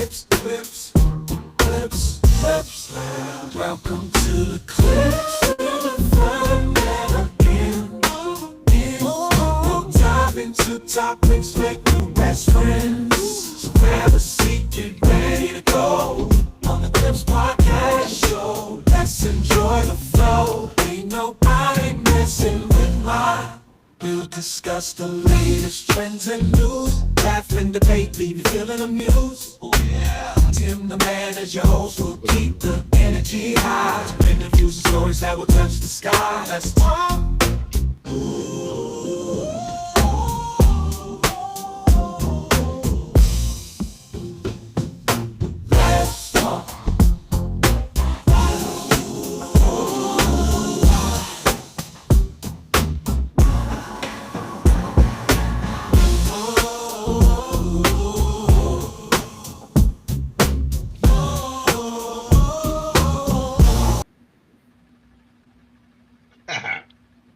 clips, clips. Welcome to the clips. Fun never ends. We'll dive into topics like new best friends. So grab a seat, get ready to go on the Clips Podcast Show. Let's enjoy the flow. Ain't nobody messing with mine. We'll discuss the latest trends and news. Laugh and debate, leave you feeling amused. Oh yeah. Tim the man as your host will keep the energy high. Interviews and stories that will touch the sky. Let's talk. Let's talk.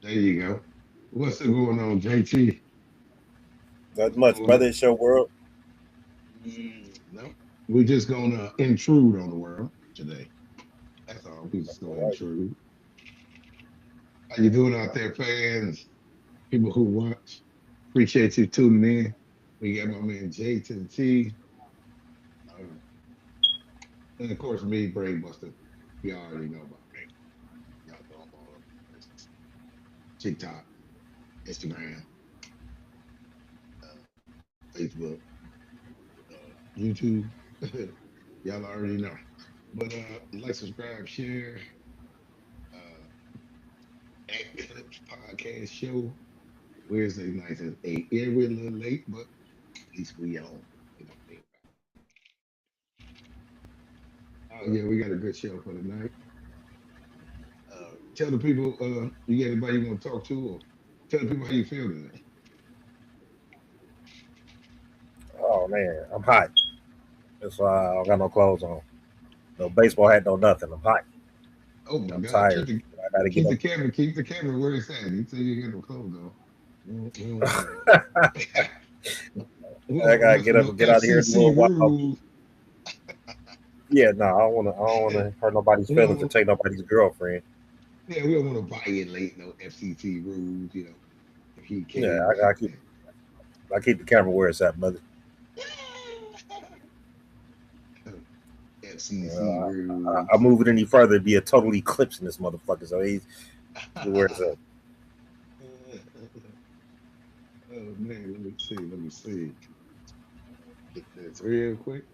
There you go. What's going on, JT? Not much, brother. It's your world. No, we're just gonna intrude on the world today. That's all. We just gonna intrude. How you doing out there, fans? People who watch. Appreciate you tuning in. We got my man J to the T. And of course me, Brain Buster. You already know about me. Y'all know I'm all over TikTok, Instagram, Facebook, YouTube. Y'all already know. But like, subscribe, share. At Clips Podcast Show. Wednesday nights at 8. Yeah, we're a little late, but at least we on. You know what I mean? Oh yeah, we got a good show for tonight. Tell the people, you got anybody you want to talk to, or tell the people how you feel today. Oh man, I'm hot. That's why I don't got no clothes on. No baseball hat, no nothing. I'm hot. Oh my I'm God! tired. I gotta keep get the camera. Keep the camera where it's at. You say you got no clothes on. I gotta get up and get out of here and do a walk. Yeah, no, I don't wanna hurt nobody's feelings or take nobody's girlfriend. Yeah, we don't want to violate no FCC rules, you know. If he can. Yeah, I keep the camera where it's at, brother. FCC rules. I move it any further, it'd be a total eclipse in this motherfucker. So he's where it's at. Oh man, let me see. Get this real quick.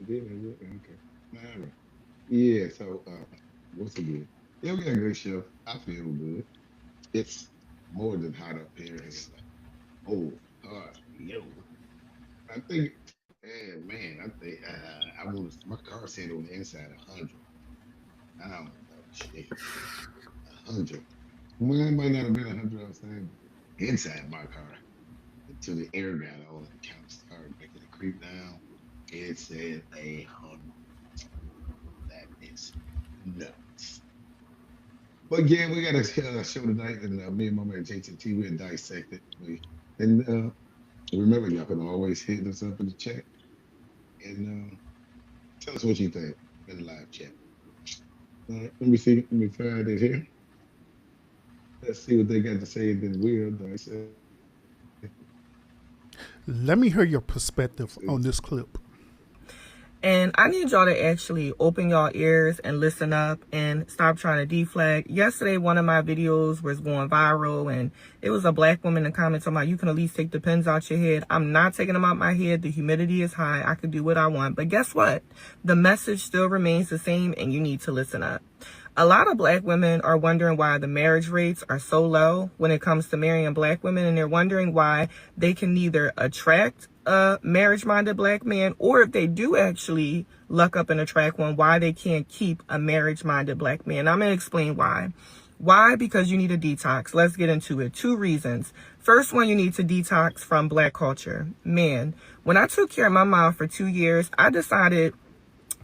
Okay. Yeah, so what's it good? Yeah, we got a good show. I feel good. It's more than hot up here. It's like, oh, yo. I think, man, I think I want my car said on the inside 100. I don't know, shit. 100. Well, it might not have been 100 outside, but inside my car. Until the air got on, it kind of started making it creep down. It said 100. That is nuts. But yeah, we got a show tonight, and me and my man JT, we'll dissect it. And remember, y'all can always hit us up in the chat and tell us what you think in the live chat. All right, let me see. Let me find it here. Let's see what they got to say, then we'll dissect. Let me hear your perspective on this clip. And I need y'all to actually open y'all ears and listen up and stop trying to deflect. Yesterday, one of my videos was going viral, and it was a black woman in the comments talking about, you can at least take the pins out your head. I'm not taking them out my head. The humidity is high. I can do what I want. But guess what? The message still remains the same, and you need to listen up. A lot of black women are wondering why the marriage rates are so low when it comes to marrying black women, and they're wondering why they can neither attract a marriage-minded black man, or if they do actually luck up and attract one, why they can't keep a marriage-minded black man. I'm going to explain why. Why? Because you need a detox. Let's get into it. 2 reasons. First one, you need to detox from black culture. Man, when I took care of my mom for 2 years, I decided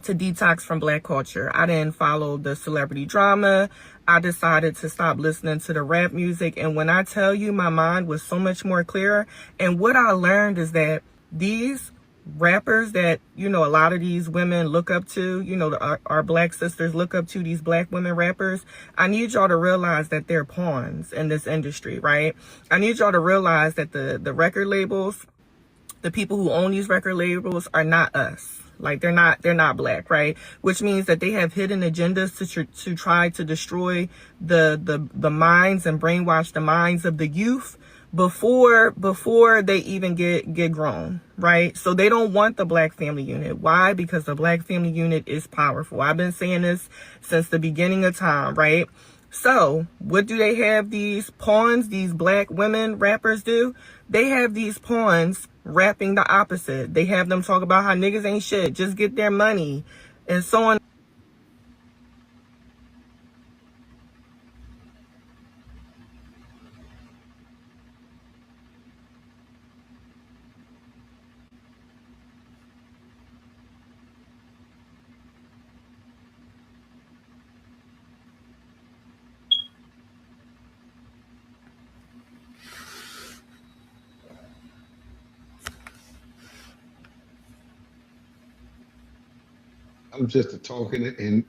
to detox from black culture. I didn't follow the celebrity drama. I decided to stop listening to the rap music. And when I tell you, my mind was so much more clearer. And what I learned is that these rappers that, a lot of these women look up to, our black sisters look up to, these black women rappers, I need y'all to realize that they're pawns in this industry, right? I need y'all to realize that the record labels, the people who own these record labels are not us. Like they're not black, right? Which means that they have hidden agendas to try to destroy the minds and brainwash the minds of the youth before they even get grown, right? So they don't want the black family unit. Why? Because the black family unit is powerful. I've been saying this since the beginning of time, right? So what do they have these pawns, these black women rappers do? They have these pawns rapping the opposite. They have them talk about how niggas ain't shit, just get their money, and so on. I'm just a talking it and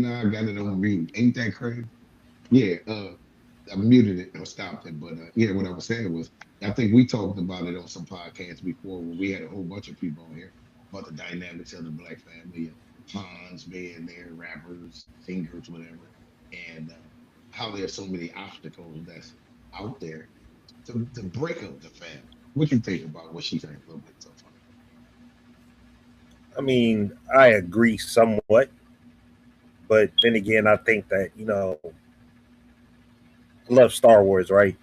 now I got it on mute. Ain't that crazy? Yeah, I muted it or stopped it, but yeah, what I was saying was I think we talked about it on some podcasts before where we had a whole bunch of people on here about the dynamics of the black family and Hans being there, rappers, singers, whatever, and how there's so many obstacles that's out there to break up the family. What you think about what she's saying a little bit so far? I mean, I agree somewhat, but then again, I think that I love Star Wars, right?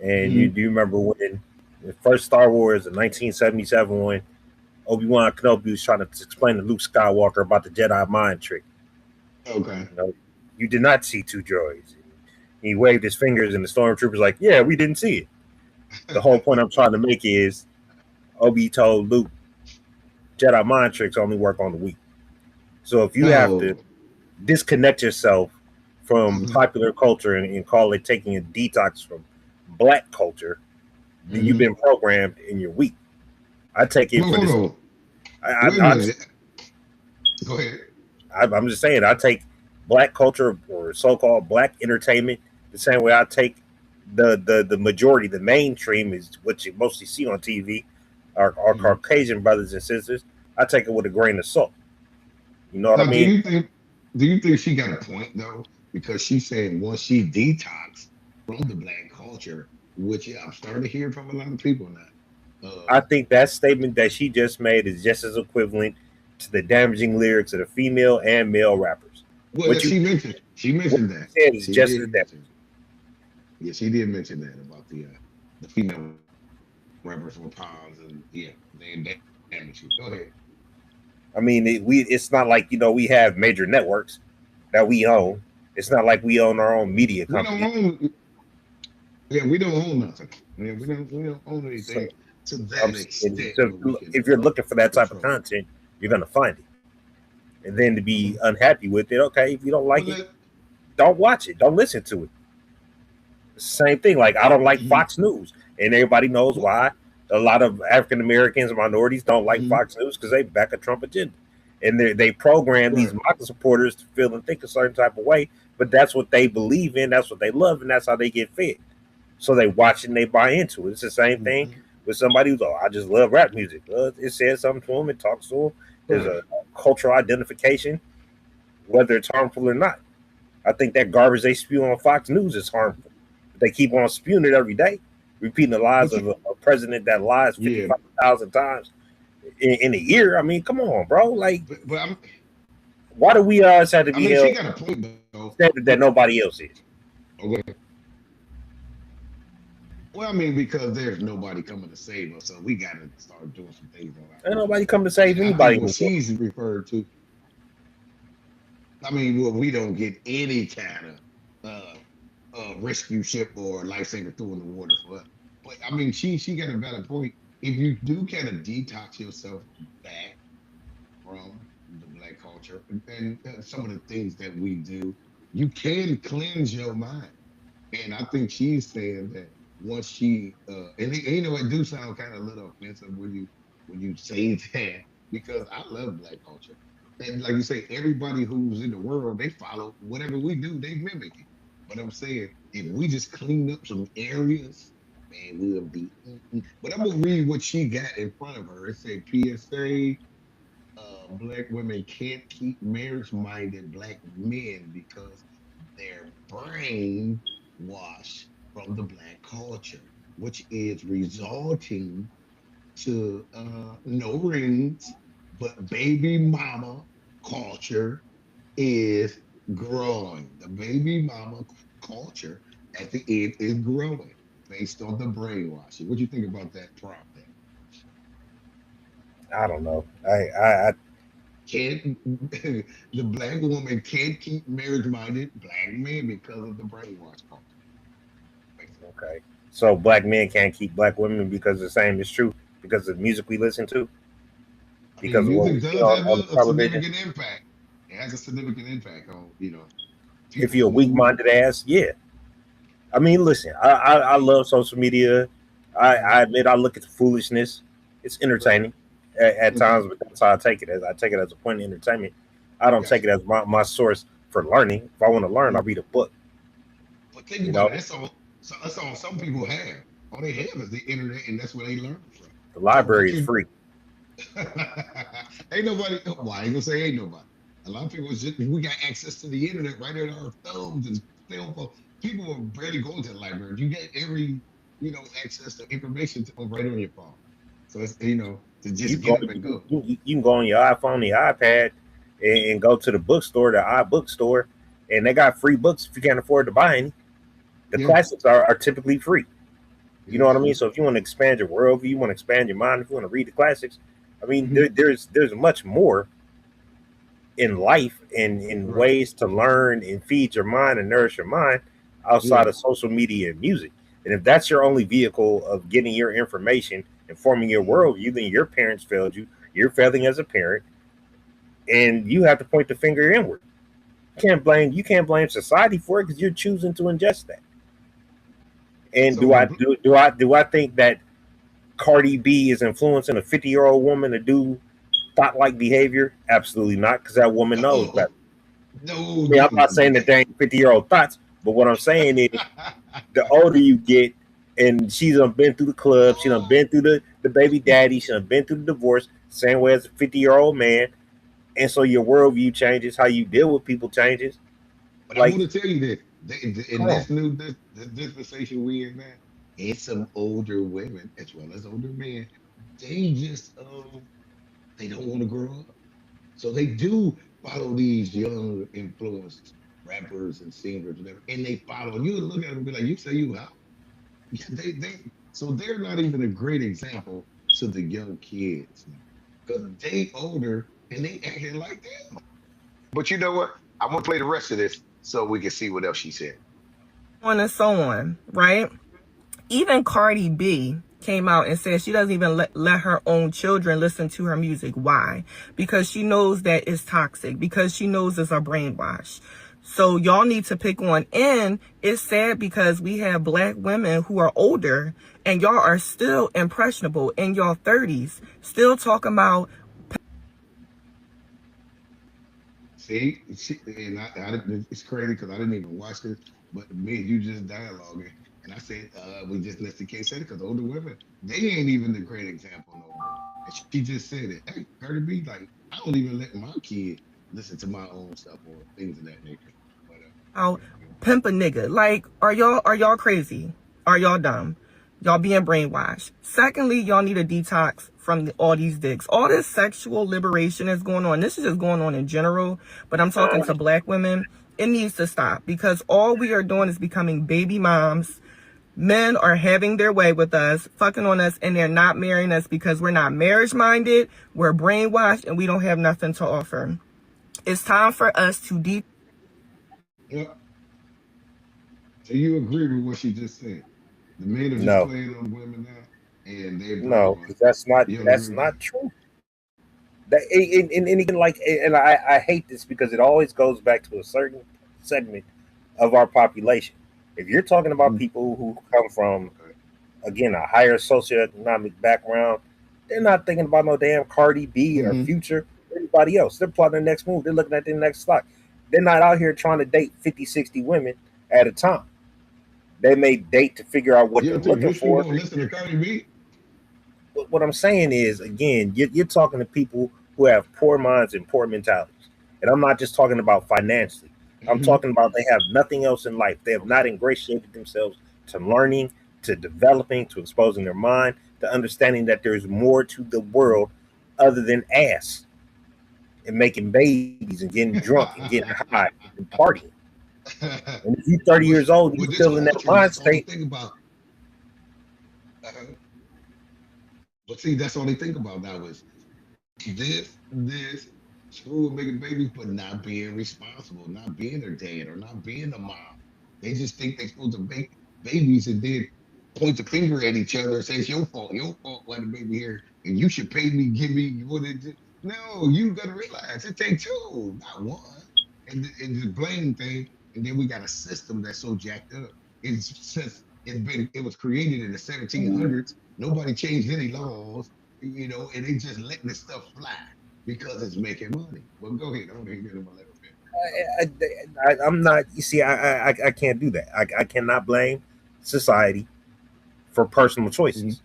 And you Mm-hmm. do you remember when the first Star Wars in 1977 when Obi-Wan Kenobi was trying to explain to Luke Skywalker about the Jedi mind trick? Okay. You know, you did not see 2 droids. He waved his fingers, and the stormtroopers like, "Yeah, we didn't see it." The whole point I'm trying to make is Obi told Luke Jedi mind tricks only work on the weak. So if you have to Oh. disconnect yourself from Mm-hmm. popular culture and call it taking a detox from black culture, then you've Mm-hmm. been programmed and you're weak. I take it Well, for hold this. on. I, Wait a I, minute. Go ahead. I'm just saying, I take black culture or so-called black entertainment the same way I take the majority, the mainstream is what you mostly see on TV, our Mm-hmm. Caucasian brothers and sisters. I take it with a grain of salt. You know what I Now, mean? do you think she got a point though? Because she said once she detoxed from the black culture, which yeah, I'm starting to hear from a lot of people now. I think that statement that she just made is just as equivalent to the damaging lyrics of the female and male rappers. Well, What you she what mentioned you that. said is She just as did damaging. mention. Yeah, she did mention that about the female rappers were pawns and yeah, they damage you. Go ahead. I mean, it's not like we have major networks that we own. It's not like we own our own media We don't company. own. Yeah, we don't own nothing. Yeah, we don't own So anything to I'm that saying, extent so where we can if you're looking for that type of control. content, you're gonna find it. And then to be Mhm. unhappy with it, okay, if you don't Well, like it, don't watch it. Don't listen to it. Same thing. Like I don't like mhm. Fox News, and everybody knows Well, why. A lot of African Americans and minorities don't like mhm. Fox News because they back a Trump agenda, and they program these Right. MAGA supporters to feel and think a certain type of way. But that's what they believe in. That's what they love, and that's how they get fed. So they watch it and they buy into it. It's the same thing Mhm. with somebody who's, I just love rap music. It says something to them. It talks to them. There's Right. a cultural identification, whether it's harmful or not. I think that garbage they spew on Fox News is harmful. They keep on spewing it every day, repeating the lies But of a president that lies yeah, 55,000 times in a year. I mean, come on, bro. Like, but why do we always have to I be mean, she held got a point though. standard that nobody else is? Okay. Well, I mean, because there's nobody coming to save us, so we got to start doing some things on our Ain't own. nobody come to save And I think anybody what anymore. she's referred to, I mean, well, we don't get any kind of rescue ship or a lifesaver threw in the water for us. But I mean, she got a valid point. If you do kind of detox yourself back from the black culture and some of the things that we do, you can cleanse your mind. And I think she's saying that once she you know it do sound kind of a little offensive when you say that because I love black culture. And like you say, everybody who's in the world, they follow whatever we do, they mimic it. But I'm saying if we just clean up some areas, man, we'll be eating. But I'm gonna read what she got in front of her. It said PSA, black women can't keep marriage-minded black men because their brain wash from the black culture, which is resulting to no rings, but baby mama culture is growing. The baby mama culture at the end is growing based on the brainwashing. What do you think about that prompt there? I don't know. I Can't the black woman can't keep marriage-minded black men because of the brainwash culture. Basically. okay. So black men can't keep black women because the same is true because of the music we listen to, I mean, because of what we music see does have on the a television. significant impact. It has a significant impact on, If people's you're a mood. weak-minded ass, yeah. I mean, listen, I love social media. I Mhm. admit I look at the foolishness. It's Right. entertaining at Okay. times, but that's how I take it. As I take it as a point of entertainment. I don't take Gotcha. it as my source for learning. If I want to learn, I Mhm. read a book. But think You about it. know, That's all some people have. All they have is the internet, and that's where they learn from. the So library what is you free. ain't nobody. Well, I ain't gonna say ain't nobody. A lot of people just we got access to the internet right at our thumbs and cell phone. People are barely going to the library. You get every access to information right on your phone. So it's to You just go, get up and go. you can go on your iPhone, the iPad, and go to the bookstore, the iBookstore, and they got free books if you can't afford to buy any. The Yeah, classics are typically free. it You know is what I mean? free. So if you want to expand your worldview, you want to expand your mind, if you want to read the classics, I mean, Hmm. there's much more in life and in Right. ways to learn and feed your mind and nourish your mind outside Yeah. of social media and music. And if that's your only vehicle of getting your information and forming your Hmm. worldview, then your parents failed you. You're failing as a parent, and you have to point the finger inward. You can't blame society for it because you're choosing to ingest that. And So the do I think that Cardi B is influencing a 50-year-old woman to do thought like behavior? Absolutely not, because that woman knows no, better. no, I mean, I'm no, not saying that they ain't 50-year-old thoughts, but what I'm saying is the older you get, and she's done been through the club, she done been through the baby daddy, she done been through the divorce, same way as a 50-year-old man. And so your worldview changes, how you deal with people changes. But I'm Like, going to tell you this: in come on. this dispensation we in now, it's some older women as well as older men. They just they don't want to grow up, so they do follow these young influenced rappers and singers, whatever, and they follow. And you look at them and be like, "You say you how?" Yeah, so they're not even a great example to the young kids now because they older and they acting like them. But you know what? I'm gonna play the rest of this so we can see what else she said. On and so on, right? Even Cardi B came out and said she doesn't even let her own children listen to her music. Why? Because she knows that it's toxic, because she knows it's a brainwash. So y'all need to pick one. And it's sad because we have black women who are older and y'all are still impressionable in your 30s, still talking about. It's crazy because I didn't even watch this, but me and you just dialoguing, and I said we just let the case say it because older women they ain't even the great example no more. And she just said it. Hey, Cardi B, like I don't even let my kid listen to my own stuff or things of that nature. But Out pimp a nigga. Like, are y'all crazy? Are y'all dumb? Y'all being brainwashed. Secondly, y'all need a detox from all these dicks. All this sexual liberation is going on. This is just going on in general, but I'm talking to black women. It needs to stop because all we are doing is becoming baby moms. Men are having their way with us, fucking on us, and they're not marrying us because we're not marriage minded, we're brainwashed, and we don't have nothing to offer. It's time for us to So you agree with what she just said? The men are just No, playing on women now, and they're no, brainwashed. because that's not You don't agree that's with that? not true. That and again, like, and I hate this because it always goes back to a certain segment of our population. If you're talking about Mhm. people who come from, Okay. again, a higher socioeconomic background, they're not thinking about no damn Cardi B or Hmm. Future or anybody else. They're plotting the next move. They're looking at the next stock. They're not out here trying to date 50, 60 women at a time. They may date to figure out what You they're don't think looking rich people for. don't listen to Cardi B? But what I'm saying is, again, you're talking to people who have poor minds and poor mentalities. And I'm not just talking about financially. I'm Hmm. talking about they have nothing else in life. They have not Okay. ingratiated themselves to learning, to developing, to exposing their mind, to understanding that there's more to the world other than ass and making babies and getting drunk and getting high and partying. And if you're 30 What's years old, you're with this still in that culture? mind That's the only state. thing about. Uh, but see, that's the only thing about now is this screw making babies, but not being responsible, not being their dad or not being a mom. They just think they're supposed to make babies and then point the finger at each other and say it's your fault why the baby here, and you should pay me, give me what it did. No, you gotta realize it takes two, not one. And the blame thing, and then we got a system that's so jacked up. It's since it was created in the 1700s. Nobody changed any laws, and they just letting this stuff fly because it's making money. Well, go ahead. I don't hear them a little bit. I'm not. You see, I can't do that. I cannot blame society for personal Mhm, choices.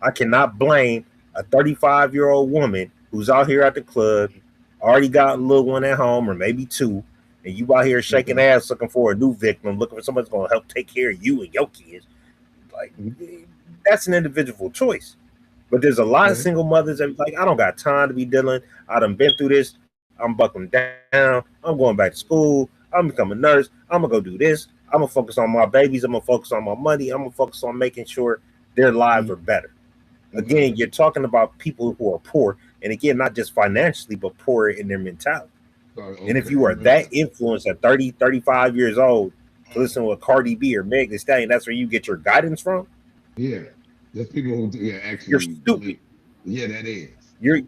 I cannot blame a 35-year-old woman who's out here at the club, mhm. already got a little one at home or maybe two, and you out here shaking Okay. ass looking for a new victim, looking for somebody that's going to help take care of you and your kids. Like, Mhm. that's an individual choice. But there's a lot of Okay. single mothers that be like, I don't got time to be dealing. I done been through this. I'm buckling down. I'm going back to school. I'm becoming a nurse. I'm gonna go do this. I'm gonna focus on my babies. I'm gonna focus on my money. I'm gonna focus on making sure their lives are Mhm. better. Okay. Again, you're talking about people who are poor, and again, not just financially, but poor in their mentality. Sorry. And if Okay. you are Amen. that influenced at 30, 35 years old to Mhm. listen to a Cardi B or Meg Thee Stallion, that's where you get your guidance from. Yeah. There's people who yeah, You're actually stupid. believe. Yeah, that is. You're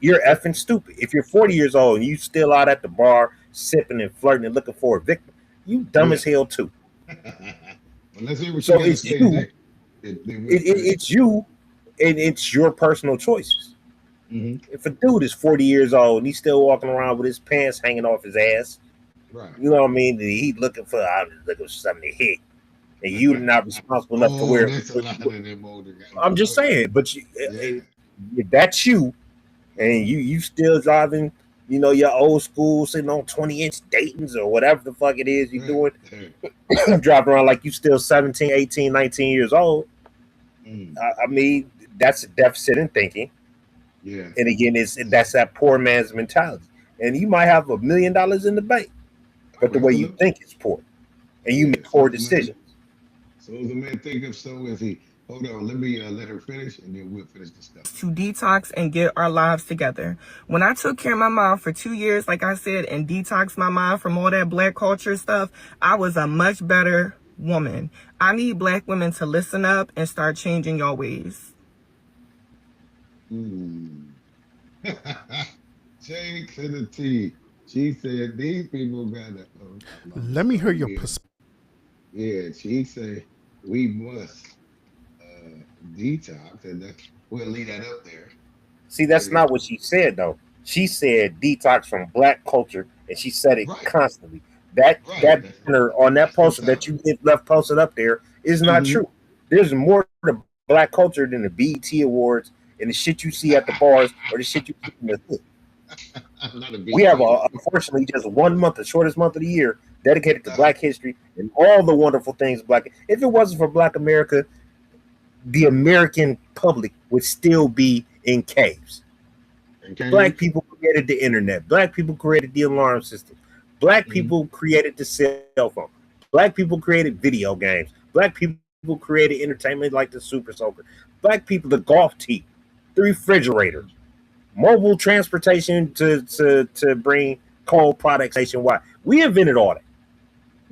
you're effing stupid. If you're 40 years old and you still out at the bar sipping and flirting and looking for a victim, you dumb Yeah. as hell too. Well, let's hear what you So got to it's say you. today. Then we'll finish. It's you, and it's your personal choices. Hmm. If a dude is 40 years old and he's still walking around with his pants hanging off his ass, Right. you know what I mean? He looking for I'm looking for something to hit, and you're not responsible enough to Oh, wear. that's a lot of them older guys. I'm just Go ahead. saying, but Yeah. if that's you, and Uh-huh. you still driving, your old school sitting on 20-inch Dayton's or whatever the fuck it is you're Right. doing, Right. driving around like you still 17, 18, 19 years old. Mm. I mean, that's a deficit in thinking. Yeah. And again, that's that poor man's mentality. And you might have $1 million in the bank, All but the right. way Well, you look. think is poor, and you Yeah. make poor decisions. So as a man thinketh, so is he. Hold on. Let me let her finish, and then we'll finish discussing. To detox and get our lives together. When I took care of my mom for 2 years, like I said, and detoxed my mind from all that black culture stuff, I was a much better woman. I need black women to listen up and start changing your ways. Mm. Shade to the T. She said these people gotta. Oh, no, I'm Let me hear sorry. your Yeah. perspective. Yeah. She said we must detox, and we'll leave that up there. See, Go that's ahead. not what she said though. She said detox from black culture, and she said it Right. constantly. That Right. banner on that That's the poster that mentality. you left posted up there is not Hmm. true. There's more to black culture than the BET Awards and the shit you see at the bars or the shit you see in the hood. Not a We have, BT award. unfortunately, just one month, the shortest month of the year, dedicated to Uh-huh. Black history and all the wonderful things Black. If it wasn't for Black America, the American public would still be in caves. And Black caves. people created the internet. Black people created the alarm system. Black Hmm. people created the cell phone. Black people created video games. Black people created entertainment like the Super Soaker. Black people, the golf tee, the refrigerator, mobile transportation to bring coal products nationwide. We invented all that.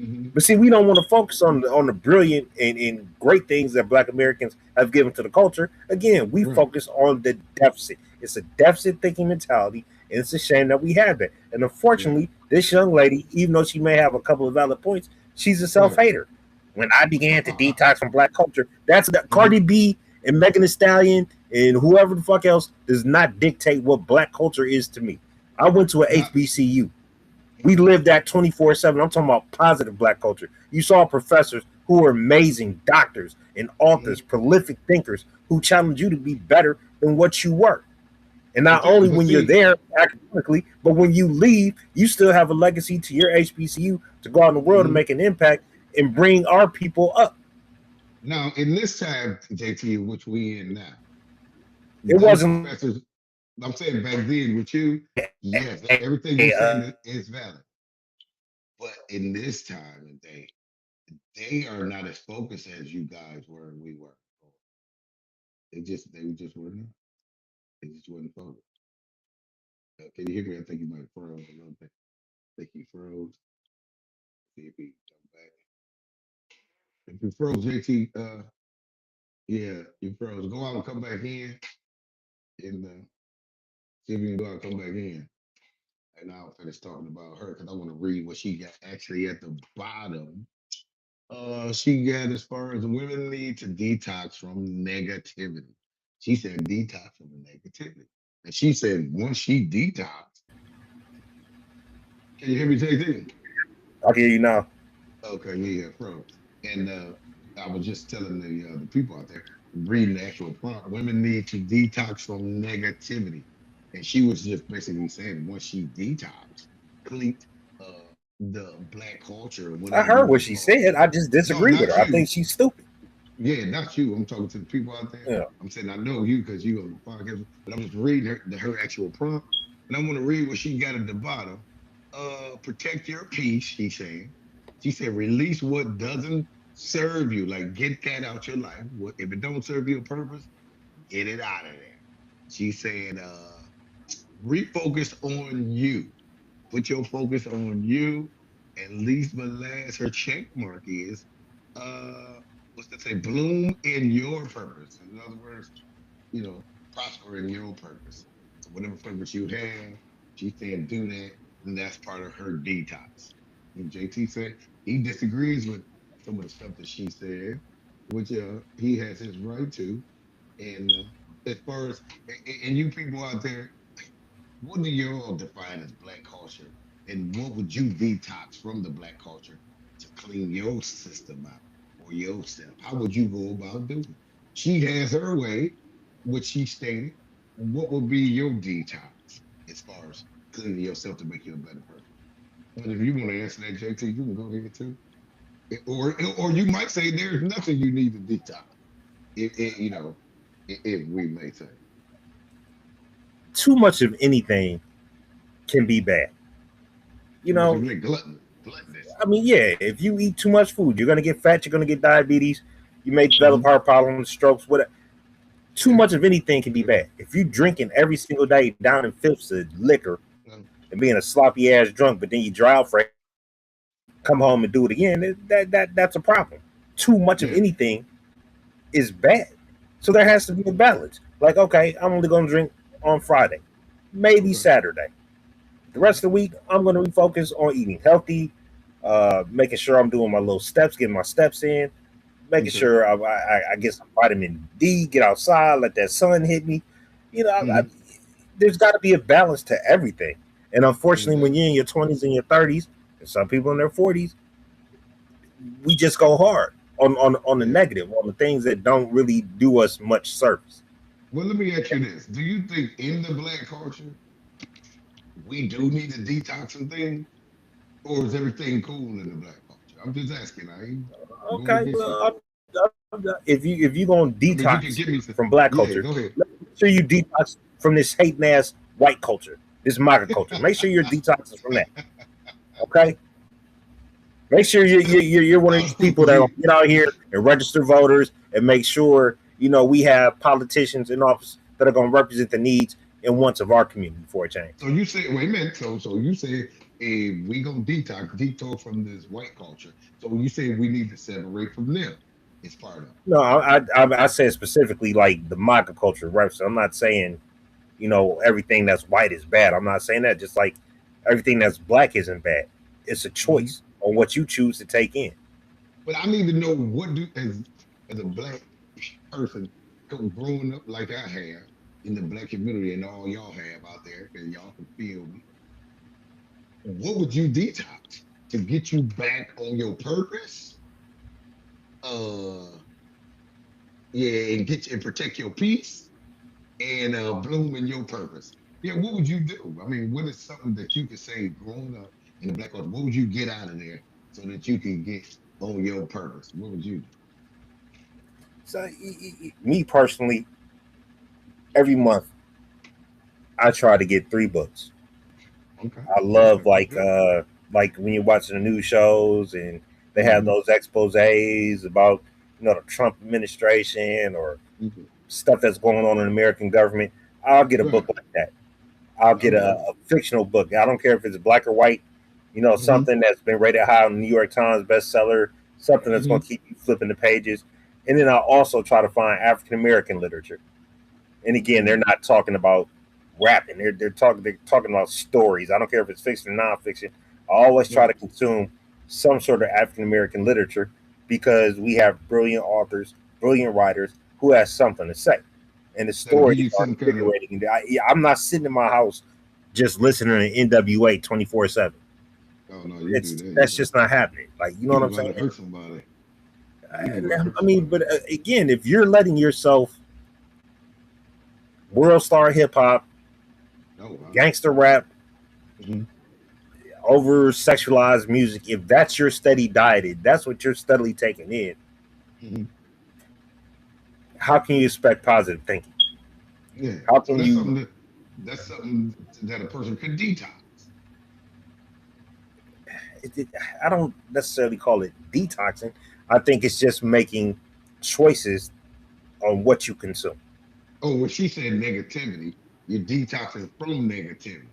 Hmm. But see, we don't want to focus on the brilliant and great things that Black Americans have given to the culture. Again, we Right. focus on the deficit. It's a deficit thinking mentality, and it's a shame that we have that. And Yeah. unfortunately, this young lady, even though she may have a couple of valid points, she's a self Right. hater. When I began to Uh, detox from Black culture, that's that mhm. Cardi B and Megan Thee Stallion and whoever the fuck else does not dictate what Black culture is to me. I went to a Not. HBCU. We lived that 24/7. I'm talking about positive Black culture. You saw professors who were amazing doctors and authors, Mhm. prolific thinkers who challenge you to be better than what you were. And not only But when you're see, there academically, but when you leave, you still have a legacy to your HBCU to go out in the world and mhm. make an impact and bring our people up. Now in this time, JT, which we in now, It those wasn't professors. I'm saying back then with you, yes, a, everything you're a saying is valid. But in this time and day, they are not as focused as you guys were and we were. They just weren't. They just wasn't focused. Can you hear me? I think you might have froze a little bit. I think you froze. See if he come back. If you froze, JT, yeah, you froze. Go out and come back in, and see if you can go out and come back in. And I'll finish talking about her because I want to read what she got actually at the bottom. She got as far as women need to detox from negativity. She said detox from the negativity. And she said once she detox, can you hear me, JT? I'll hear you now. Okay, yeah, froze. And I was just telling the people out there, reading the actual prompt, women need to detox from negativity. And she was just basically saying once she detox, clean the black culture, I whatever you heard what want to she call it. said. I just No, disagree with not her. I you. think she's stupid. Yeah, not you. I'm talking to the people out there. Yeah. I'm saying I know you because you on the podcast, but I'm just reading her actual prompt, and I want to read what she got at the bottom. Protect your peace. She's saying. She said, release what doesn't serve you. Like get that out your life. What if it don't serve your purpose? Get it out of there. She said, refocus on you. Put your focus on you. And least but last, her check mark is uh what's that say? Bloom in your purpose. In other words, prosper in your purpose. So whatever purpose you have, she said do that, and that's part of her detox. And JT said he disagrees with some of the stuff that she said, which he has his right to. And as far as and you people out there, what do you all define as black culture? And what would you detox from the black culture to clean your system out or yourself? How would you go about doing it? She has her way, which she stated. What would be your detox as far as cleaning yourself to make you a better person? But if you want to answer that, JT, you can go ahead too. Or you might say there's nothing you need to detox. If we may say. Too much of anything can be bad. You Too much know, of it gluttonous. I mean, yeah, if you eat too much food, you're gonna get fat, you're gonna get diabetes, you may develop Hmm. heart problems, strokes, whatever. Too Yeah. much of anything can be bad. If you drinking every single day down in fifths of liquor Um, and being a sloppy ass drunk, but then you dry out for come home and do it again, that's a problem. Too much of yeah. anything is bad. So there has to be a balance. Like, okay, I'm only gonna drink on Friday, maybe Okay. Saturday. The rest of the week, I'm gonna refocus on eating healthy, making sure I'm doing my little steps, getting my steps in, making Okay. sure I get some vitamin D, get outside, let that sun hit me. You know, Hmm. there's got to be a balance to everything. And unfortunately, when Exactly. you're in your 20s and your 30s, and some people in their 40s, we just go hard on the Yeah. negative, on the things that don't really do us much service. Well, let me ask you this: do you think in the black culture we do need to detox some things, or is everything cool in the black culture? I'm just asking. I ain't going Okay, against you, well, if you gonna but you can detox give me some. from black Yeah, culture, go ahead. make sure you detox from this hating ass white culture, this MAGA culture. Make sure you're detoxing from that. Okay, make sure you're one of these Oh, people that will get out here and register voters and make sure we have politicians in office that are going to represent the needs and wants of our community for a change. so you say, wait a minute. So you say if we gonna detox from this white culture. So you say we need to separate from them. It's part of. No, I said specifically like the MAGA culture, right? So I'm not saying everything that's white is bad. I'm not saying that. Just like everything that's black isn't bad. It's a Mhm. choice on what you choose to take in. But I need to know what do as a black person growing up like I have in the black community and all y'all have out there, and y'all can feel me. What would you detox to get you back on your purpose? Uh, yeah, and get you and protect your peace and bloom in your purpose. Yeah, what would you do? I mean, what is something that you could say growing up in the black culture? What would you get out of there so that you can get on your purpose? What would you do? So me personally, every month I try to get 3 books. Okay, I okay, love that's good. like when you're watching the news shows and they have Hmm. those exposés about the Trump administration or Okay. stuff that's going on in the American government. I'll get a book Right. like that. I'll get Okay. a fictional book. I don't care if it's black or white. Hmm. Something that's been rated high on the New York Times bestseller. Something that's going Hmm. to keep you flipping the pages. And then I'll also try to find African American literature. And again, they're not talking about rapping. They're talking about stories. I don't care if it's fiction or nonfiction. I always try to Right. consume some sort of African American literature because we have brilliant authors, brilliant writers who has something to say, and the That'll give stories you are some kind of. invigorating. I'm not sitting in my house just listening to NWA 24/7. Oh no, you do It's that. that's just not happening. Like you know You what can I'm go out saying? and hurt somebody. You can go out and I hurt mean, somebody but with that. again, if you're letting yourself world star hip hop, Oh wow. gangster rap, Hmm. over sexualized music, if that's your steady diet, that's what you're steadily taking in, Hmm. how can you expect positive thinking? Yeah. How So can you that's something that a person could detox. it, I don't necessarily call it detoxing. I think it's just making choices on what you consume. Oh, when she said negativity, you're detoxing from negativity.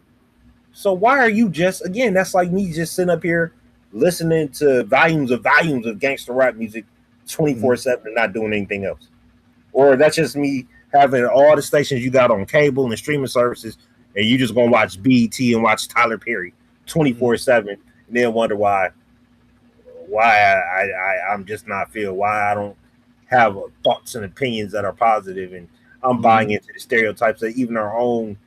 So why are you just again? That's like me just sitting up here listening to volumes of gangster rap music 24/7 and not doing anything else. Or that's just me having all the stations you got on cable and streaming services, and you just gonna watch BET and watch Tyler Perry twenty Hmm. four seven, and then wonder why I'm just not feel why I don't have thoughts and opinions that are positive, and I'm buying Hmm. into the stereotypes that even our own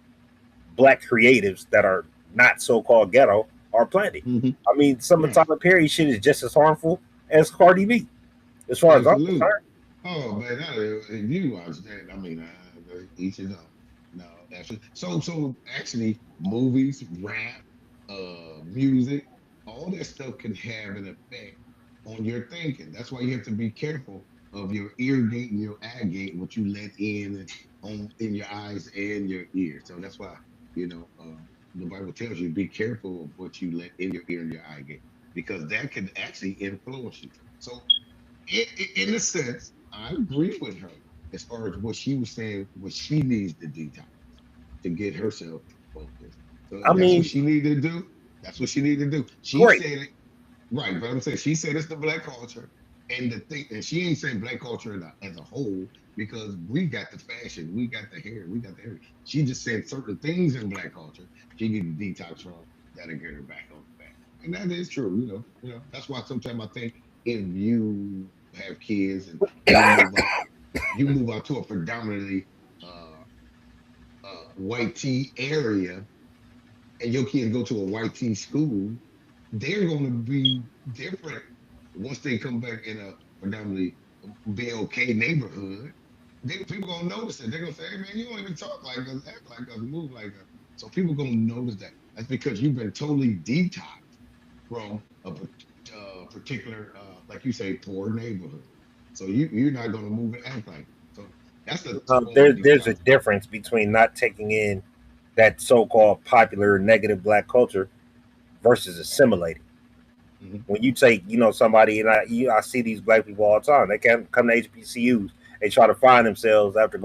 black creatives that are not so called ghetto are planting. Hmm. I mean, some of Right. Tyler Perry shit is just as harmful as Cardi B, as far as I'm Absolutely. concerned. Oh man, if you watch that, I mean, each his own. No, absolutely. So actually, movies, rap, music, all that stuff can have an effect on your thinking. That's why you have to be careful of your ear gate and your eye gate, what you let in on in your eyes and your ears. So that's why you know the Bible tells you be careful of what you let in your ear and your eye gate because that can actually influence you. So in a sense, I agree with her as far as what she was saying, what she needs to detox to get herself focused. So I if that's what mean, she needed to do, that's what she needed to do. She great. said it right, but I'm saying she said it's the black culture, and the thing, and she ain't saying black culture as a whole because we got the fashion, we got the hair, we got the hair. She just said certain things in black culture she need to detox from that'll get her back on the back, and that is true. That's why sometimes I think if you have kids and you move out to a predominantly white tea area, and your kids go to a white tea school, they're going to be different once they come back in a predominantly BLK neighborhood. People gonna notice it. They're gonna say, "Hey man, you don't even talk like us, act like us, move like us." So people gonna notice that. That's because you've been totally detoxed from particular, like you say, poor neighborhood. So you're not gonna move and act like it. So that's a form of There's a detox. difference between not taking in that so-called popular negative black culture versus assimilating. Hmm. When you take, somebody, and I see these black people all the time. They can come to HBCUs. They try to find themselves after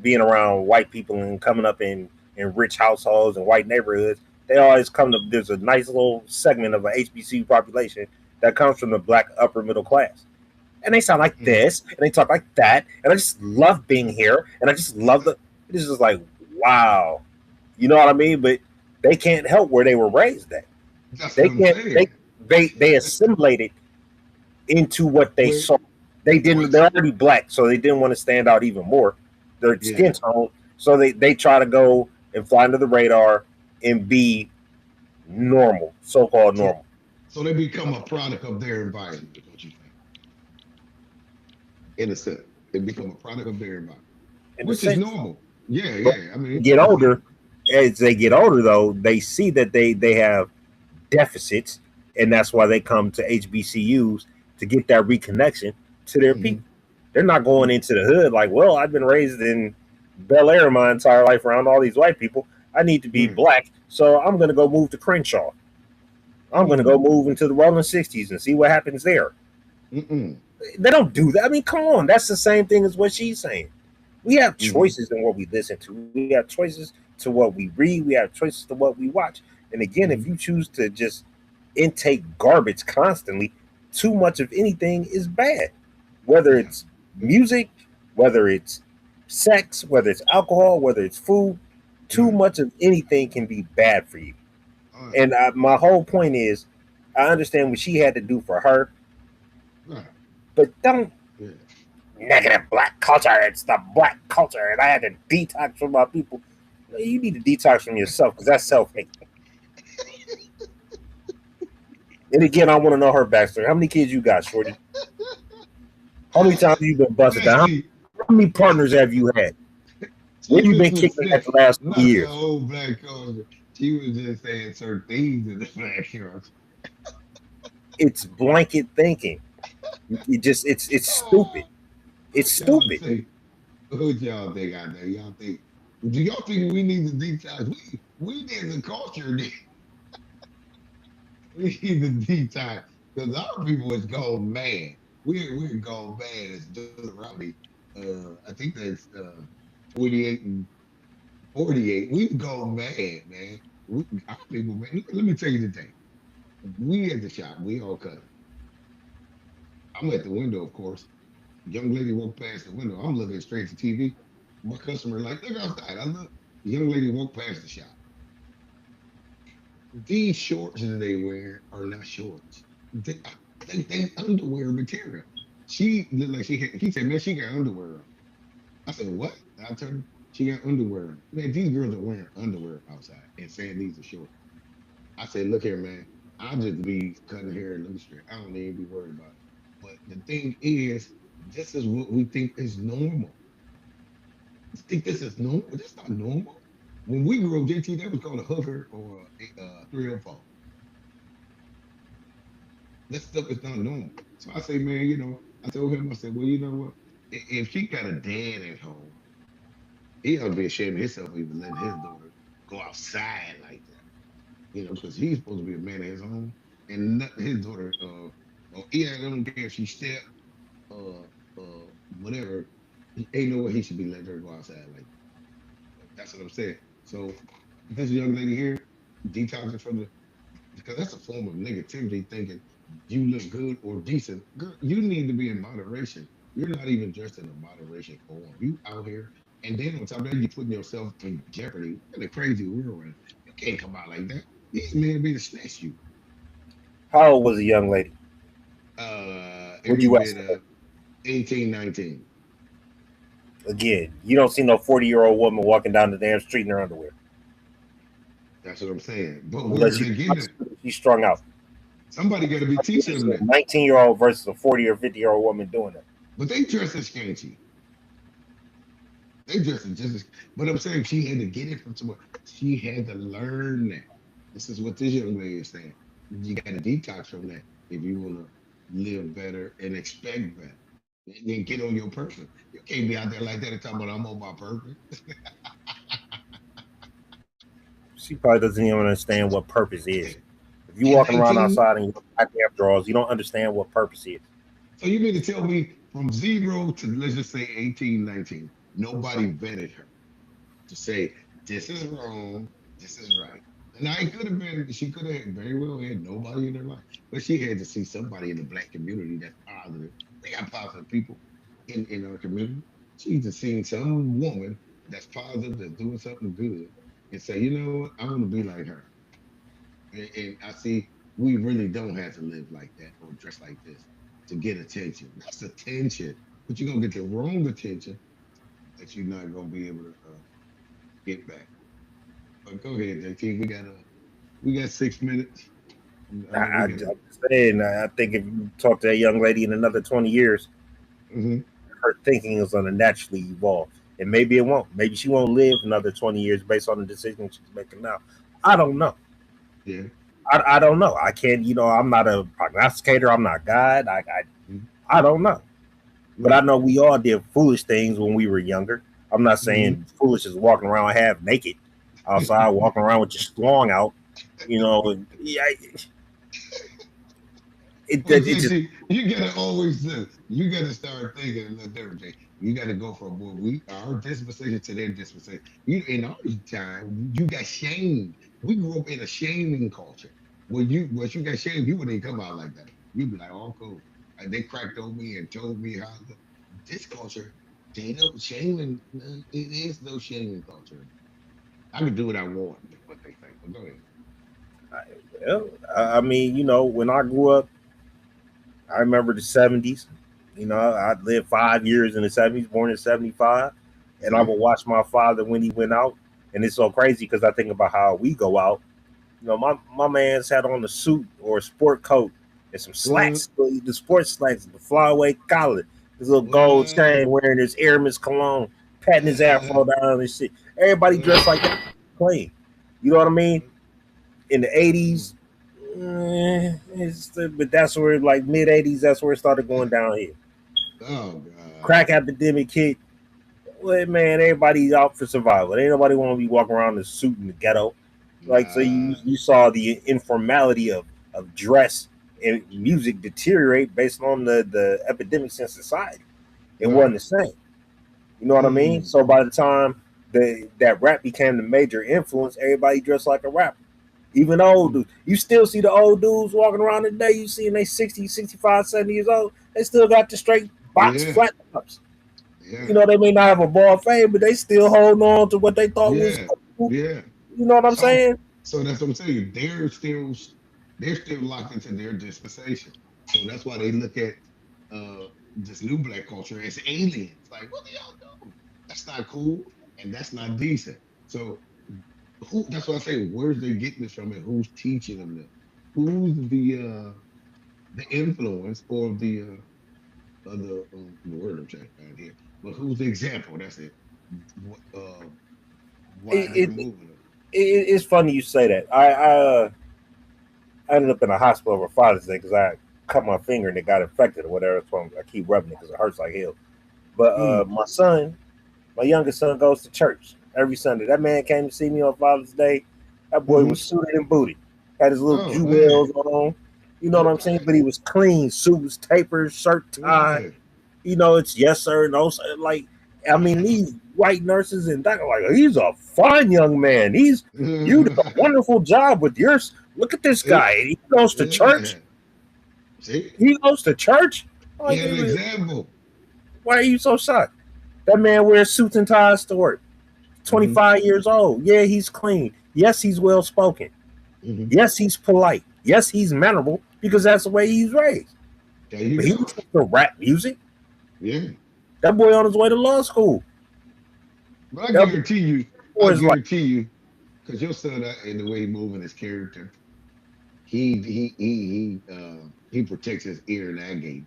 being around white people and coming up in rich households and white neighborhoods. they always come to. There's a nice little segment of a HBCU population that comes from the black upper middle class, and they sound like Mm. this, and they talk like that, and I just love being here, and I just love the. It's just like wow, you know what I mean? But they can't help where they were raised at. That's They what I'm can't. saying. They assimilated into what they Where saw. They didn't. once, They're already black, so they didn't want to stand out even more. Their yeah, skin tone, so they try to go and fly under the radar and be normal, so called so normal. so they become a product of their environment. Is what you think? In a sense, they become a product of their environment, In a which is sense, normal. Yeah, but yeah. I mean, get older. As they get older, though, they see that they have deficits, and that's why they come to HBCUs to get that reconnection to their mhm, people. They're not going into the hood like, well, I've been raised in Bel Air my entire life around all these white people. I need to be right. black, so I'm going to go move to Crenshaw. I'm going to go Mm, move into the Rolling 60s and see what happens there. mm-mm, They don't do that. I mean, come on. That's the same thing as what she's saying. We have mm-hmm, choices in what we listen to. We have choices to what we read. We have choices to what we watch. And again, mm-hmm, if you choose to just intake garbage constantly, too much of anything is bad. Whether yeah. it's music, whether it's sex, whether it's alcohol, whether it's food, too Right. much of anything can be bad for you. All right. And my whole point is, I understand what she had to do for her, Right. but don't Yeah. negative black culture. It's the black culture, and I had to detox from my people. No, you need to detox from yourself because that's self hate. And again, I want to know her backstory. How many kids you got, Shorty? How many times have you been busted Man, down? How many partners have you had? Where she you just been was kicking saying, at the last few not the years? whole black culture. She was just saying certain things in the black culture. It's blanket thinking. It's stupid. Ah, It's what y'all stupid. think? What y'all think out there? Y'all think? Do y'all think we need to detox? We need the culture. We need to detox because our people is gone mad. We're gone mad. It's Dottie Rowdy. I think that's 48 and 48. We've gone mad, man. Our people, man. Let me tell you the thing. We at the shop, we all cut. I'm at the window, of course. Young lady walked past the window. I'm looking straight to TV. My customer like, look outside. I look. The young lady walked past the shop. These shorts that they wear are not shorts. They underwear material. She looked like he said, man, she got underwear on. I said, what? I told her she got underwear on. Man, these girls are wearing underwear outside and saying these are shorts. I said, look here, man. I'll just be cutting hair and look straight. I don't even be worried about it. But the thing is, this is what we think is normal. You think this is normal? That's not normal. When we grew up, JT, that was called a hooker or a 304. That stuff is not normal. So I say, man, I told him, I said, well, you know what? If she got a dad at home, he ought to be ashamed of himself for even letting his daughter go outside like that. Because he's supposed to be a man of his own, and not his daughter. Yeah, I don't care if she step, uh, whatever. Ain't no way he should be letting her go outside like that. That's what I'm saying. So this young lady here, detoxing from because that's a form of negativity, thinking you look good or decent. Girl, you need to be in moderation. You're not even dressed in a moderation form. You out here, and then on top of that, you're putting yourself in jeopardy. In a crazy world, right? You can't come out like that. These men be to snatch you. How old was the young lady? If Would you you ask been her? 18, 19. Again, you don't see no 40-year-old woman walking down the damn street in her underwear That's what I'm saying. But where unless are they getting it? she's strung out. Somebody got to be teaching them A that. 19-year-old versus a 40 or 50-year-old woman doing it. But they dress as scanty. They dress as just as, but I'm saying she had to get it from somewhere. She had to learn that. This is what this young lady is saying. You got to detox from that if you want to live better and expect better. And then get on your purpose. You can't be out there like that and talking about I'm on my purpose. She probably doesn't even understand what purpose is. If you're In walking around 19, outside and you got damn drawers, you don't understand what purpose is. so you mean to tell me from 0 to let's just say 18, 19, nobody vetted her to say this is wrong, this is right. Now it could have been she could have very well had nobody in her life, but she had to see somebody in the black community that's positive. We got positive people in our community. She's just seen some woman that's positive, that's doing something good, and say, you know what, I want to be like her. And I see we really don't have to live like that or dress like this to get attention. That's attention, but you're gonna get the wrong attention that you're not gonna be able to get back. But go ahead, JT. We got 6 minutes. I know we I'm got. just saying, I think if you talk to that young lady in another 20 years, Hmm. her thinking is going to naturally evolve. And maybe it won't. Maybe she won't live another 20 years based on the decisions she's making now. I don't know. Yeah. I don't know. I can't, I'm not a prognosticator. I'm not God. Mhm. I don't know. But I Right. know we all did foolish things when we were younger. I'm not Hmm. saying foolish is walking around half naked outside, walking around with your schlong out. Yeah, Well, it just JT, you gotta always do. You gotta start thinking a little different. Jay. You gotta go from what we our dispensation to their dispensation. You in our time, you got shamed. We grew up in a shaming culture. When you got shamed, you wouldn't even come out like that. You'd be like, "Oh, cool." And they cracked on me and told me how this culture, they don't shaming. It is no shaming culture. I can do what I want, is what they say. But go ahead. well, I mean, when I grew up, I remember the 70s. I lived 5 years in the 70s, born in 75. And I See? would watch my father when he went out. And it's so crazy because I think about how we go out. My man's had on a suit or a sport coat and some What? slacks, the sports slacks, the flyaway collar, his little gold What? chain, wearing his Airman's cologne, patting his afro down and shit. Everybody dressed like that playing. You know what I mean? In the 80s, but that's where, like, mid 80s, that's where it started going downhill. Oh God. Crack epidemic hit. Well, man, everybody's out for survival. Ain't nobody want to be walking around in a suit in the ghetto. Like, so you Nah. you saw the informality of dress and music deteriorate based on the epidemics in society. It wasn't Right. the same. You know what I mean? Mm. So by the time that rap became the major influence, everybody dressed like a rapper. Even old dudes. You still see the old dudes walking around today. You see, and they 60, 65, 70 years old. They still got the straight box Yeah. flat tops. Yeah. They may not have a ball fade, but they still hold on to what they thought was Yeah. cool. Yeah. You know what I'm So saying? so that's what I'm saying. They're still locked into their dispensation. So that's why they look at this new black culture as aliens. Like, what do y'all do? That's not cool and that's not decent. So who that's what I say, where's they getting this from and who's teaching them this? Who's the influence or the word I'm trying to find here. But who's the example? That's it. What, why they're It, it, moving them. it's funny you say that. I ended up in a hospital over Father's Day because I cut my finger and it got infected or whatever. So I keep rubbing it because it hurts like hell. But Mm, my youngest son, goes to church every Sunday. That man came to see me on Father's Day. That boy hmm. was suited and booted, had his little Oh man. jewels on. You know what I'm saying? Okay. But he was clean, suit was tapered, shirt tie. Right. It's yes sir, no sir. Like, I mean, these white nurses and doctors are like, he's a fine young man. You did a wonderful job with yours. Look at this See? guy. He goes to church. Yeah. See? He goes to church. He Like, had an example. why are you so shocked? That man wears suits and ties to work. Hmm. 25 years old. Yeah, he's clean. Yes, he's well spoken. Hmm. Yes, he's polite. Yes, he's mannerable because that's the way he's raised. There you But he go. listens to rap music. Yeah. That boy on his way to law school. But I That guarantee you, boy I is like, guarantee you, because your son and the way he moving his character, he protects his ear and eye gate.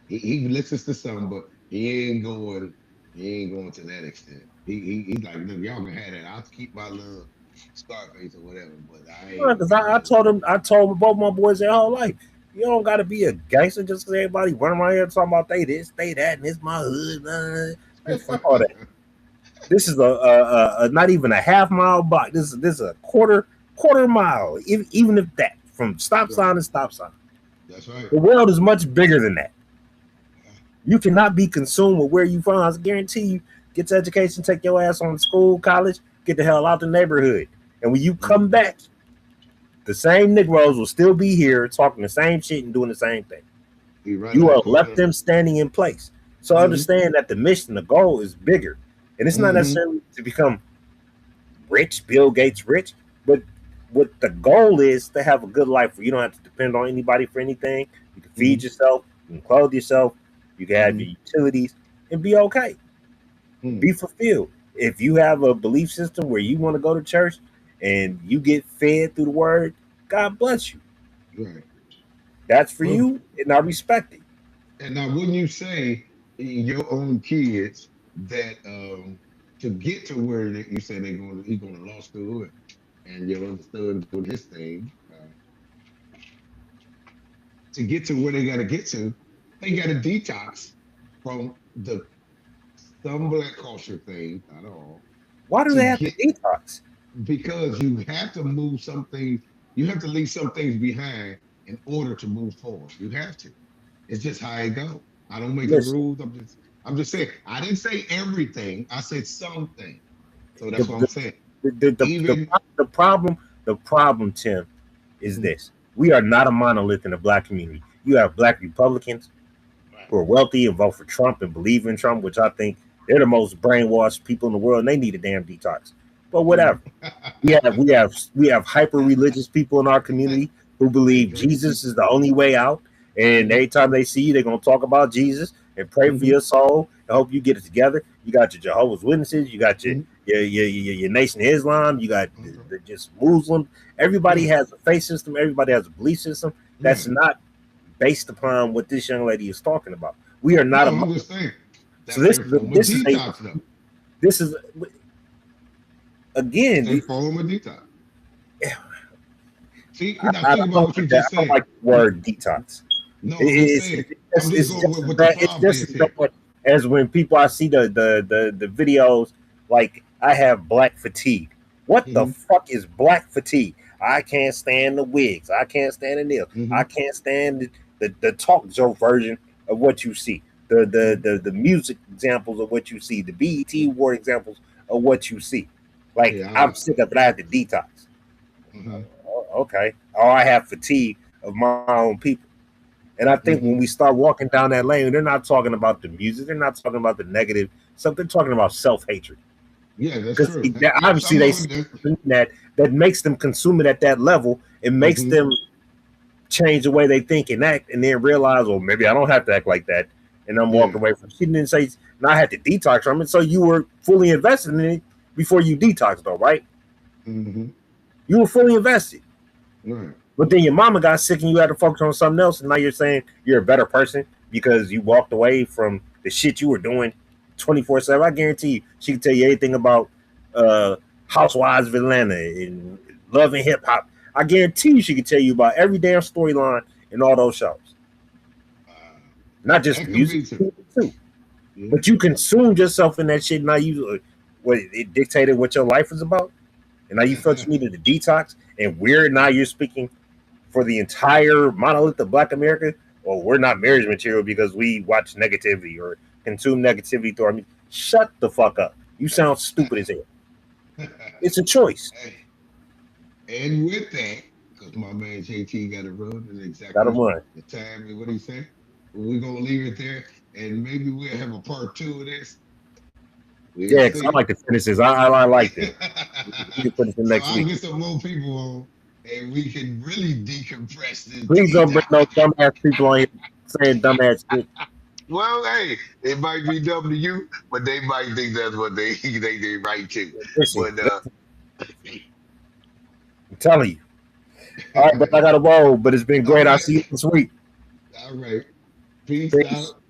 He listens to some, but he ain't going to that extent. He's like, look, y'all can have that. I'll keep my little Scarface or whatever, but I ain't because gonna. I told both my boys their whole life, you don't got to be a gangster just because everybody running around here talking about they this, they that, and it's my hood. Man, fuck all that. This is a not even a half mile block. This is a quarter mile, even if that, from stop Right. sign to stop sign. That's right. The world is much bigger than that. You cannot be consumed with where you from. I guarantee you, get your education, take your ass on to school, college, get the hell out the neighborhood. And when you come back, the same Negroes will still be here talking the same shit and doing the same thing. You right You that are left corner. them standing in place. So understand that the mission, the goal is bigger. And it's not necessarily to become rich, Bill Gates rich, but what the goal is to have a good life where you don't have to depend on anybody for anything. You can feed yourself, you can clothe yourself, you can have your utilities and be okay. Be fulfilled. If you have a belief system where you want to go to church and you get fed through the word, God bless you. Right. That's for Well, you, and I respect it. and now wouldn't you say your own kids that to get to where you say he's going to law school and your other son doing his thing, to get to where they got to get to, they got to detox from the some black culture thing, not all, Why do to they have to get detox? because you have to move some things, you have to leave some things behind in order to move forward. You have to. It's just how it goes. I don't make the Listen, rules. I'm just saying. I didn't say everything. I said something. So the that's what I'm the saying. the, the, the, the, Even the problem, Tim, is Mhm. this: we are not a monolith in the black community. You have black Republicans Right. who are wealthy and vote for Trump and believe in Trump, which I think they're the most brainwashed people in the world, and they need a damn detox. But Mhm. whatever. We have hyper religious people in our community who believe Jesus is the only way out. And Mhm. every time they see you, they're gonna talk about Jesus and pray for Mhm. your soul and hope you get it together. You got your Jehovah's Witnesses, you got your Mhm. your Nation of Islam, you got Okay. the just Muslims. Everybody Right. has a faith system, everybody has a belief system that's Right. not based upon what this young lady is talking about. We are not a No, I'm just saying so that's their form of this is a detox, though. this is That's again. their form of detox. See, now I think about don't what you like that. just I don't said. like the word detox. No, I'm just It's saying. it's I'm just, just it's going just as with the bad. It's problem just is as here. bad as when people I see the videos like I have black fatigue. What the Hmm. fuck is black fatigue? I can't stand the wigs. I can't stand the nails. I Hmm. can't stand the talk show version of what you see. The music examples of what you see. The BET Hmm. award examples of what you see. Like Yeah. I'm sick of it. I have to detox. Uh-huh. Okay. Or I have fatigue of my own people. And I think when Hmm. we start walking down that lane, they're not talking about the music. They're not talking about the negative stuff. They're talking about self hatred. Yeah, that's Because true. obviously Some they of see it. something that makes them consume it at that level. It makes Hmm. them change the way they think and act, and then realize, well, maybe I don't have to act like that. And I'm Yeah. walking away from. She didn't say, "No, I had to detox from it." So you were fully invested in it before you detoxed, though, right? Hmm. You were fully invested. Right. But then your mama got sick and you had to focus on something else, and now you're saying you're a better person because you walked away from the shit you were doing 24/7. I guarantee you, she can tell you anything about uh, Housewives of Atlanta and Love and Hip Hop. I guarantee you, she can tell you about every damn storyline in all those shows. Uh, Not just that could music, be true. too. Yeah. But you consumed yourself in that shit. Now what it dictated what your life is about, and now you felt you needed a detox. And now you're speaking for the entire monolith of Black America, well, we're not marriage material because we watch negativity or consume negativity through our music. Shut the fuck up. You sound stupid as hell. It's a choice. Hey, and with that, because my man JT got to run at Gotta exactly run. the time and what he said, we're gonna leave it there, and maybe we'll have a part two of this. We'll Yeah, because I see. like to finish this. I like this. We can finish it So next I'll week. get some more people on, and we can really decompress this Please don't bring detox. no dumbass people on here saying dumbass shit. Well, hey, it might be dumb to you, but they might think that's what they think they right too. Listen, But I'm telling you. All right, but I gotta roll. But it's been all great. I'll right, see you this week. all right. Peace Peace. out,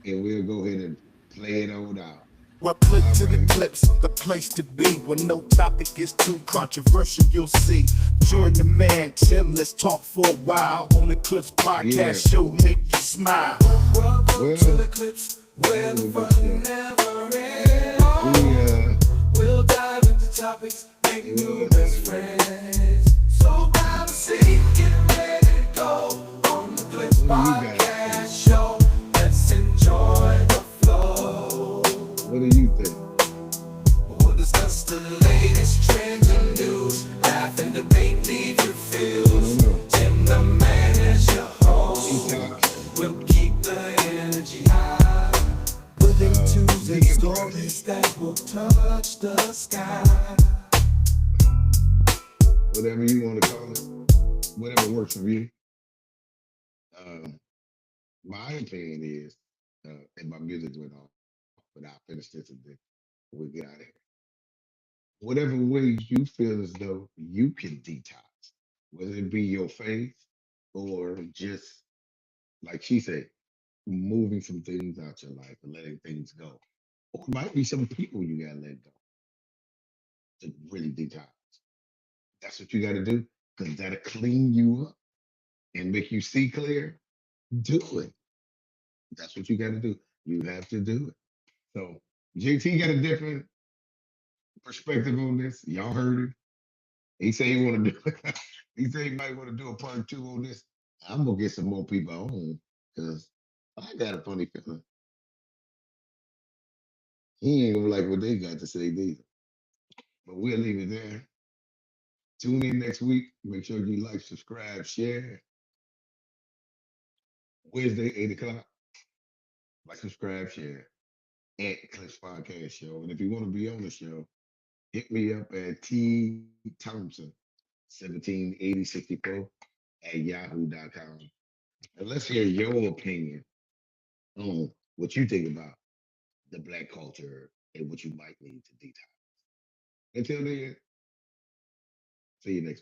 and we'll go ahead and play it on out. Well, click All to the right. clips, the place to be. When no topic is too controversial, you'll see. Join the man, Tim, let's talk for a while. On the Clips Yeah. podcast show, make you smile. Well, To the clips, where the fun never ends. We'll dive into topics, make new best friends. So grab a seat, get ready to go. On the Clips podcast show, let's enjoy the flow. what do you think? We'll discuss the latest trends and news Stories that will touch the sky. Whatever you want to call it, whatever works for you. Um, my opinion is, and my music went off, but I'll finish this and then we get out of here. Whatever way you feel as though you can detox, whether it be your faith or just, like she said, moving some things out your life and letting things go. Or it might be some people you gotta let go to really detox. That's what you gotta do because that'll clean you up and make you see clear. Do it. That's what you gotta do. You have to do it. So JT got a different perspective on this. Y'all heard it. He said he want to do. He said he might want to do a part two on this. I'm gonna get some more people on because I got a funny feeling he ain't gonna like what they got to say neither. But we'll leave it there. Tune in next week. Make sure you like, subscribe, share. Wednesday, 8 o'clock. Like, subscribe, share at Clips Podcast Show. And if you want to be on the show, hit me up at T Thompson 178064 at yahoo.com. And let's hear your opinion on what you think about the black culture and what you might need to detox. Until then, see you next week.